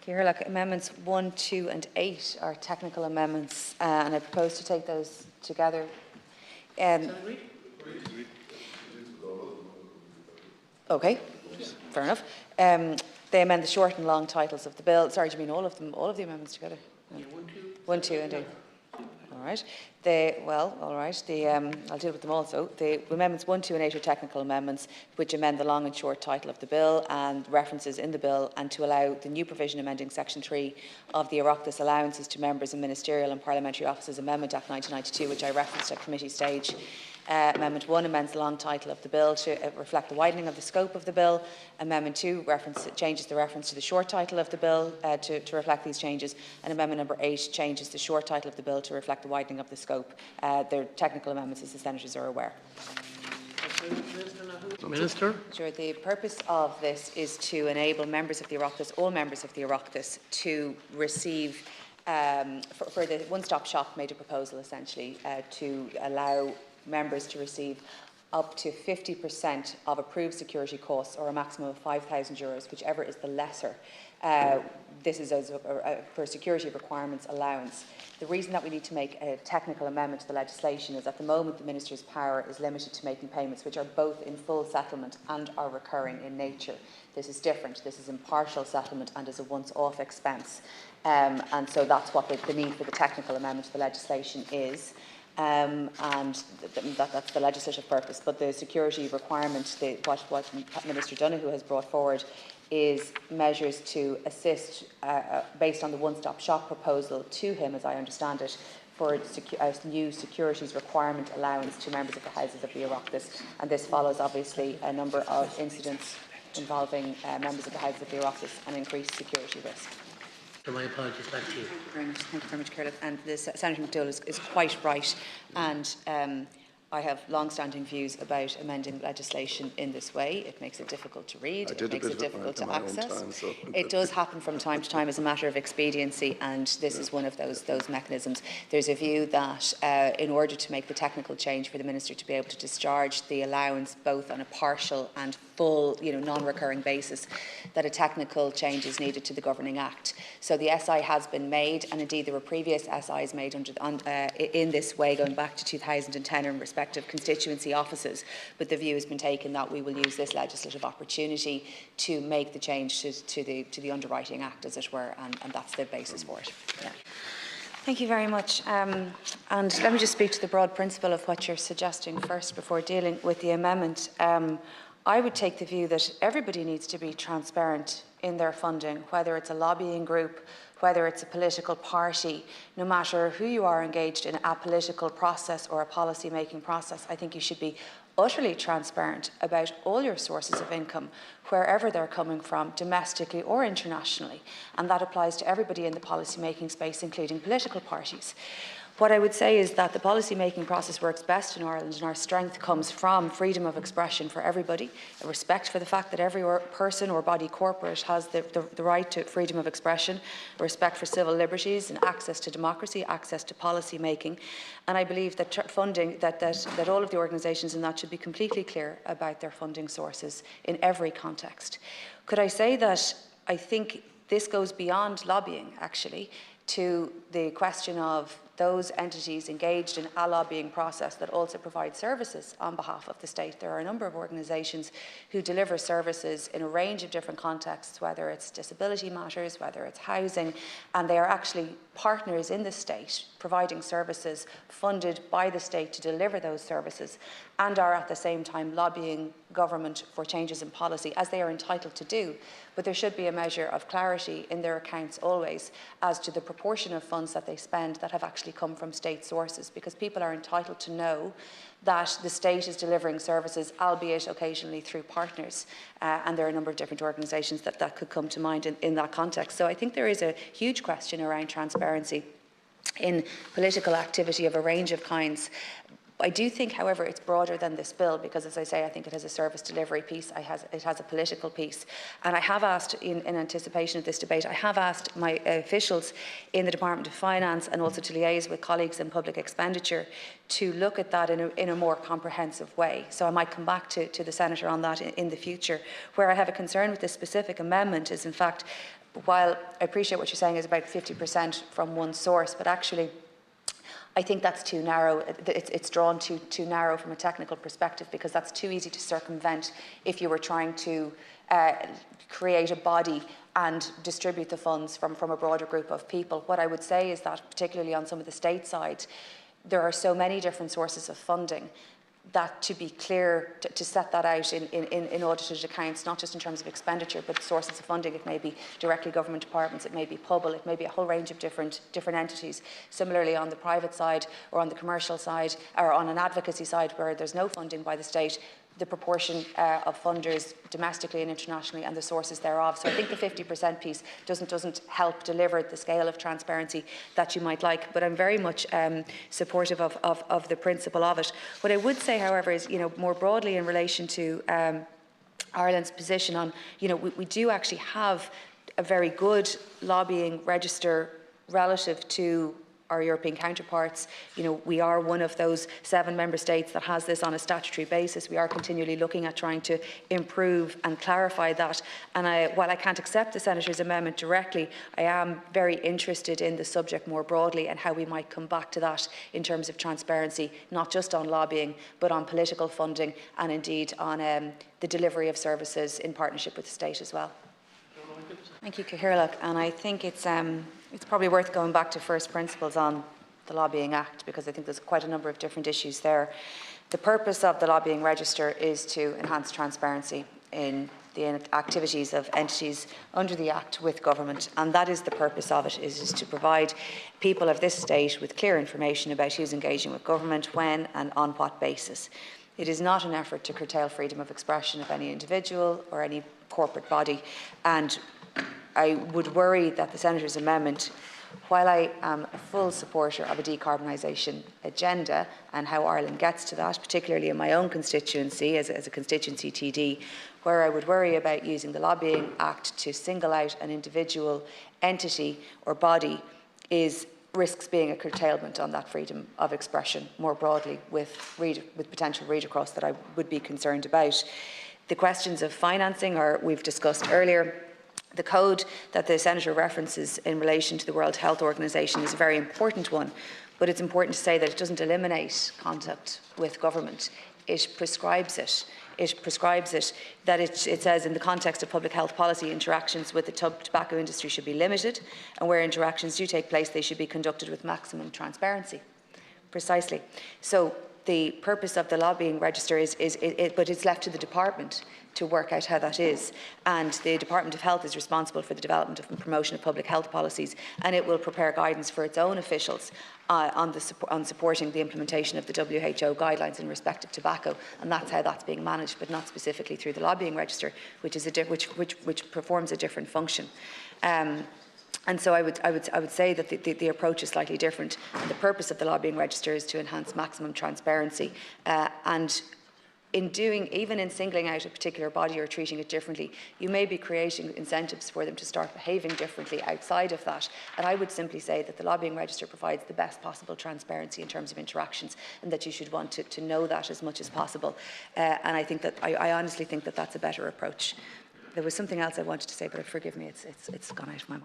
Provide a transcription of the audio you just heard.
Ciarán, amendments 1, 2 and 8 are technical amendments and I propose to take those together. Okay, fair enough. They amend the short and long titles of the bill. Sorry, do you mean all of them, all of the amendments together? No. Yeah, 1, 2 and 8. All right. All right. I'll deal with them also. The amendments 1, 2 and 8 are technical amendments which amend the long and short title of the bill and references in the bill, and to allow the new provision amending Section 3 of the Oireachtas Allowances to Members in Ministerial and Parliamentary Offices Amendment Act 1992, which I referenced at committee stage. Amendment 1 amends the long title of the bill to reflect the widening of the scope of the bill. Amendment 2 changes the reference to the short title of the bill to reflect these changes. And Amendment number 8 changes the short title of the bill to reflect the widening of the scope. They're technical amendments, as the senators are aware. Minister. Sure. The purpose of this is to enable members of the Oireachtas, all members of the Oireachtas, to receive, for the one-stop shop, made a proposal essentially to allow members to receive up to 50% of approved security costs, or a maximum of €5,000, whichever is the lesser. This is for security requirements allowance. The reason that we need to make a technical amendment to the legislation is at the moment the Minister's power is limited to making payments which are both in full settlement and are recurring in nature. This is different. This is in partial settlement and is a once-off expense. And so that's what the need for the technical amendment to the legislation is. And that's the legislative purpose. But the security requirement, what Minister Donoghue has brought forward, is measures to assist, based on the one-stop shop proposal to him, as I understand it, for a new securities requirement allowance to members of the Houses of the Oireachtas. And this follows, obviously, a number of incidents involving members of the Houses of the Oireachtas and increased security risk. So my apologies, back to you. Thank you very much, Ciarán. And Senator McDowell is quite right. And I have long-standing views about amending legislation in this way. It makes it difficult to read. It makes it difficult to access. It does happen from time to time as a matter of expediency, and this is one of those mechanisms. There's a view that in order to make the technical change for the Minister to be able to discharge the allowance both on a partial and full, non-recurring basis, that a technical change is needed to the Governing Act. So the SI has been made, and indeed there were previous SIs made in this way going back to 2010 in respective constituency offices, but the view has been taken that we will use this legislative opportunity to make the change to the Underwriting Act, as it were, and that's the basis for it. Yeah. Thank you very much. And let me just speak to the broad principle of what you're suggesting first before dealing with the amendment. I would take the view that everybody needs to be transparent in their funding, whether it's a lobbying group, whether it's a political party, no matter who you are engaged in a political process or a policy-making process. I think you should be utterly transparent about all your sources of income, wherever they're coming from, domestically or internationally. And that applies to everybody in the policy-making space, including political parties. What I would say is that the policy-making process works best in Ireland, and our strength comes from freedom of expression for everybody, a respect for the fact that every person or body corporate has the right to freedom of expression, a respect for civil liberties and access to democracy, access to policy-making. And I believe that funding, that all of the organisations in that should be completely clear about their funding sources in every context. Could I say that I think this goes beyond lobbying, actually, to the question of those entities engaged in a lobbying process that also provide services on behalf of the state. There are a number of organisations who deliver services in a range of different contexts, whether it's disability matters, whether it's housing, and they are actually partners in the state providing services funded by the state to deliver those services, and are at the same time lobbying government for changes in policy, as they are entitled to do. But there should be a measure of clarity in their accounts always as to the proportion of funds that they spend that have actually come from state sources, because people are entitled to know that the state is delivering services, albeit occasionally through partners. And there are a number of different organisations that could come to mind in that context. So I think there is a huge question around transparency in political activity of a range of kinds. I do think, however, it's broader than this bill because, as I say, I think it has a service delivery piece, it has a political piece. And I have asked, in anticipation of this debate, I have asked my officials in the Department of Finance and also to liaise with colleagues in public expenditure to look at that in a more comprehensive way. So I might come back to the Senator on that in the future. Where I have a concern with this specific amendment is, in fact, while I appreciate what you're saying is about 50% from one source, but actually I think that's too narrow. It's drawn too narrow from a technical perspective, because that's too easy to circumvent if you were trying to create a body and distribute the funds from a broader group of people. What I would say is that, particularly on some of the state side, there are so many different sources of funding that, to be clear, to set that out in audited accounts, not just in terms of expenditure, but sources of funding. It may be directly government departments, it may be Pobal, it may be a whole range of different entities. Similarly, on the private side or on the commercial side or on an advocacy side where there's no funding by the state, the proportion of funders domestically and internationally and the sources thereof. So I think the 50% piece doesn't help deliver the scale of transparency that you might like, but I'm very much supportive of the principle of it. What I would say, however, is, more broadly in relation to Ireland's position on, we do actually have a very good lobbying register relative to our European counterparts. We are one of those 7 member states that has this on a statutory basis. We are continually looking at trying to improve and clarify that. And while I can't accept the Senator's amendment directly, I am very interested in the subject more broadly and how we might come back to that in terms of transparency, not just on lobbying, but on political funding and indeed on the delivery of services in partnership with the state as well. Thank you, Cathaoirleach. And I think it's probably worth going back to first principles on the Lobbying Act, because I think there's quite a number of different issues there. The purpose of the Lobbying Register is to enhance transparency in the activities of entities under the Act with government, and that is the purpose of it, is to provide people of this state with clear information about who's engaging with government, when and on what basis. It is not an effort to curtail freedom of expression of any individual or any corporate body, and I would worry that the Senator's amendment, while I am a full supporter of a decarbonisation agenda and how Ireland gets to that, particularly in my own constituency as a constituency TD, where I would worry about using the Lobbying Act to single out an individual entity or body risks being a curtailment on that freedom of expression more broadly, with potential read across that I would be concerned about. The questions of financing we've discussed earlier. The code that the Senator references in relation to the World Health Organization is a very important one, but it's important to say that it doesn't eliminate contact with government. It prescribes it. It prescribes it, that it says in the context of public health policy, interactions with the tobacco industry should be limited, and where interactions do take place, they should be conducted with maximum transparency. Precisely. So the purpose of the lobbying register but it's left to the department to work out how that is. And the Department of Health is responsible for the development and promotion of public health policies, and it will prepare guidance for its own officials on supporting the implementation of the WHO guidelines in respect of tobacco, and that's how that's being managed, but not specifically through the lobbying register, which performs a different function. And so I would say that the approach is slightly different. And the purpose of the lobbying register is to enhance maximum transparency, and even in singling out a particular body or treating it differently, you may be creating incentives for them to start behaving differently outside of that. And I would simply say that the lobbying register provides the best possible transparency in terms of interactions, and that you should want to know that as much as possible. And I think that I honestly think that that's a better approach. There was something else I wanted to say, but forgive me, it's gone out of my mind.